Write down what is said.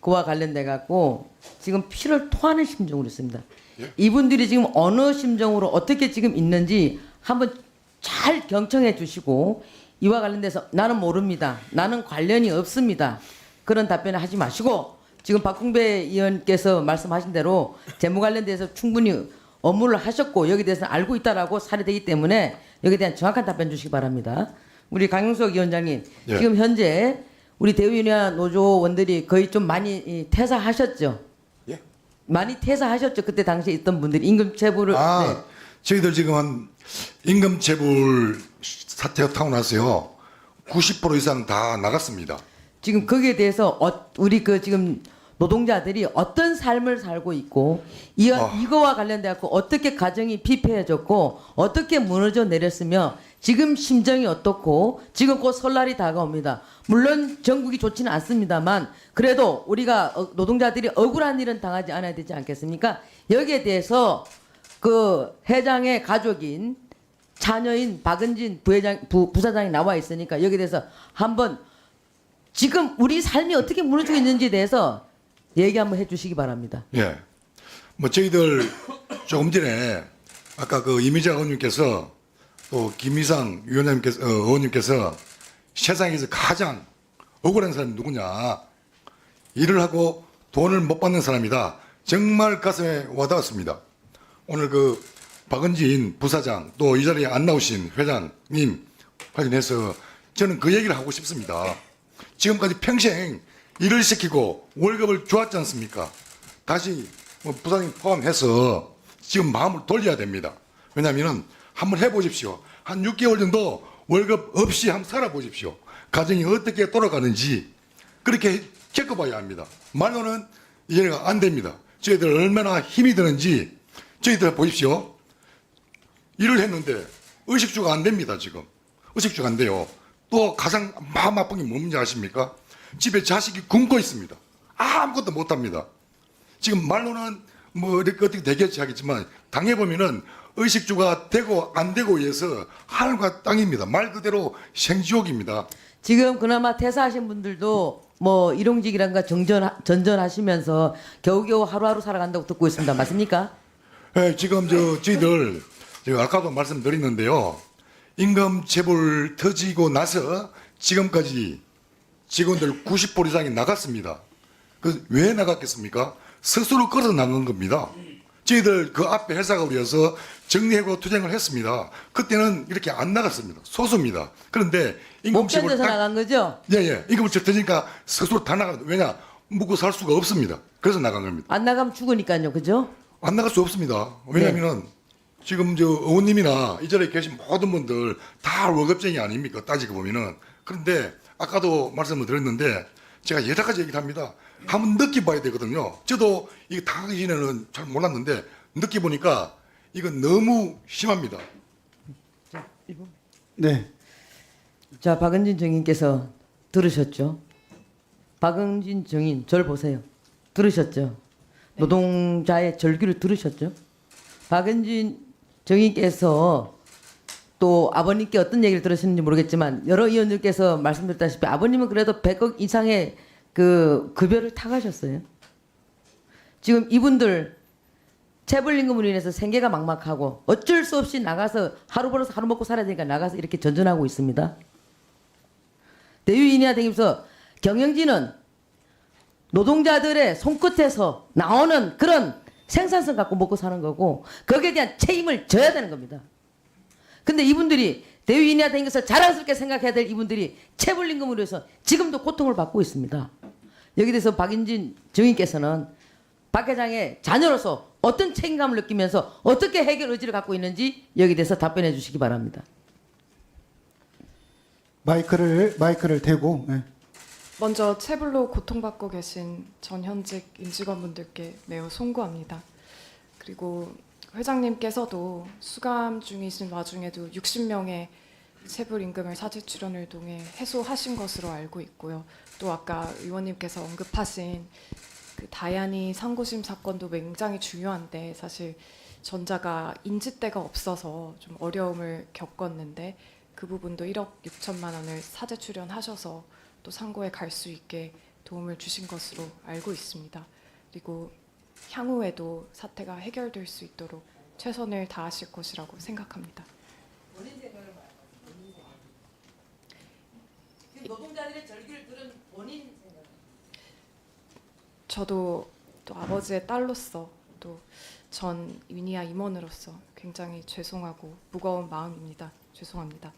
그와 관련돼 갖고 지금 피를 토하는 심정으로 있습니다. 예? 이분들이 지금 어느 심정으로 어떻게 지금 있는지 한번 잘 경청해 주시고 이와 관련돼서 나는 모릅니다. 나는 관련이 없습니다. 그런 답변을 하지 마시고 지금 박홍배 의원께서 말씀하신 대로 재무 관련돼서 충분히 업무를 하셨고 여기에 대해서는 알고 있다라고 사례되기 때문에 여기에 대한 정확한 답변 주시기 바랍니다. 우리 강용석 위원장님 예. 지금 현재 우리 대의원이나 노조원들이 거의 좀 많이 퇴사하셨죠? 예? 많이 퇴사하셨죠? 그때 당시에 있던 분들이 임금 체불을 네. 저희들 지금 한 임금 체불 사태가 타고 나서요. 90% 이상 다 나갔습니다. 지금 거기에 대해서 우리 그 지금 노동자들이 어떤 삶을 살고 있고 이거와 관련돼 갖고 어떻게 가정이 피폐해졌고 어떻게 무너져 내렸으며 지금 심정이 어떻고 지금 곧 설날이 다가옵니다. 물론 전국이 좋지는 않습니다만 그래도 우리가 노동자들이 억울한 일은 당하지 않아야 되지 않겠습니까? 여기에 대해서 그 회장의 가족인 자녀인 박은진 부사장이 나와 있으니까 여기에 대해서 한번 지금 우리 삶이 어떻게 무너지고 있는지에 대해서 얘기 한번 해주시기 바랍니다. 예. 뭐 저희들 조금 전에 아까 그 이미자 의원님께서 또 김희상 위원장님께서 의원님께서 세상에서 가장 억울한 사람이 누구냐? 일을 하고 돈을 못 받는 사람이다. 정말 가슴에 와닿았습니다. 오늘 그 박은진 부사장 또 이 자리에 안 나오신 회장님 관련해서 저는 그 얘기를 하고 싶습니다. 지금까지 평생 일을 시키고 월급을 주었지 않습니까? 다시 뭐 부사장님 포함해서 지금 마음을 돌려야 됩니다. 왜냐하면 한번 해보십시오. 한 6개월 정도 월급 없이 한번 살아보십시오. 가정이 어떻게 돌아가는지 그렇게 겪어봐야 합니다. 말로는 이해가 안 됩니다. 저희들 얼마나 힘이 드는지 저희들 보십시오. 일을 했는데 의식주가 안 됩니다. 지금 의식주가 안 돼요. 또 가장 마음 아픈 게 뭔지 아십니까? 집에 자식이 굶고 있습니다. 아무것도 못합니다. 지금 말로는 뭐 이렇게 어떻게 되겠지 하겠지만 당해보면은 의식주가 되고 안 되고 위해서 하늘과 땅입니다. 말 그대로 생지옥입니다. 지금 그나마 퇴사하신 분들도 뭐 일용직이란가 전전하시면서 겨우겨우 하루하루 살아간다고 듣고 있습니다. 맞습니까? 네, 지금 저희들 제가 아까도 말씀드렸는데요. 임금 체불 터지고 나서 지금까지 직원들 90% 이상이 나갔습니다. 그 왜 나갔겠습니까? 스스로 끌어 나간 겁니다. 저희들 그 앞에 회사가 우려서 정리해고 투쟁을 했습니다. 그때는 이렇게 안 나갔습니다. 소수입니다. 그런데 못 견뎌서 나간 거죠? 예. 임금을 터지니까 스스로 다 나갑니다. 왜냐? 묵고 살 수가 없습니다. 그래서 나간 겁니다. 안 나가면 죽으니까요. 그죠? 안 나갈 수 없습니다. 왜냐하면은 지금 저 의원님이나 이 자리에 계신 모든 분들 다 월급쟁이 아닙니까? 따지고 보면은. 그런데 아까도 말씀을 드렸는데 제가 여러 가지 얘기를 합니다. 한번 느껴봐야 되거든요. 저도 이거 당하기 전에는 잘 몰랐는데 느껴보니까 이건 너무 심합니다. 네. 자, 박은진 정인께서 들으셨죠? 박은진 정인, 절 보세요. 들으셨죠? 노동자의 절규를 들으셨죠? 박은진 정인께서 또 아버님께 어떤 얘기를 들으셨는지 모르겠지만 여러 의원들께서 말씀드렸다시피 아버님은 그래도 100억 이상의 그 급여를 타가셨어요. 지금 이분들 체불임금으로 인해서 생계가 막막하고 어쩔 수 없이 나가서 하루 벌어서 하루 먹고 살아야 되니까 나가서 이렇게 전전하고 있습니다. 대유인이나 댕기면서 경영진은 노동자들의 손끝에서 나오는 그런 생산성 갖고 먹고 사는 거고 거기에 대한 책임을 져야 되는 겁니다. 근데 이분들이 대위인이나 된 것을 자랑스럽게 생각해야 될 이분들이 체불임금으로 해서 지금도 고통을 받고 있습니다. 여기에 대해서 박인진 정인께서는 박 회장의 자녀로서 어떤 책임감을 느끼면서 어떻게 해결 의지를 갖고 있는지 여기에 대해서 답변해 주시기 바랍니다. 마이크를 대고. 네. 먼저 체불로 고통받고 계신 전현직 임직원분들께 매우 송구합니다. 그리고 회장님께서도 수감 중이신 와중에도 60명의 체불 임금을 사직 출연을 통해 해소하신 것으로 알고 있고요. 또 아까 의원님께서 언급하신 그 다야니 상고심 사건도 굉장히 중요한데 사실 전자가 인지대가 없어서 좀 어려움을 겪었는데 그 부분도 1억 6천만 원을 사제 출연하셔서 또 상고에 갈 수 있게 도움을 주신 것으로 알고 있습니다. 그리고 향후에도 사태가 해결될 수 있도록 최선을 다하실 것이라고 생각합니다. 노동자들의 절규를 들은 본인 생각. 저도 또 아버지의 딸로서 또 전 위니아 임원으로서 굉장히 죄송하고 무거운 마음입니다. 죄송합니다.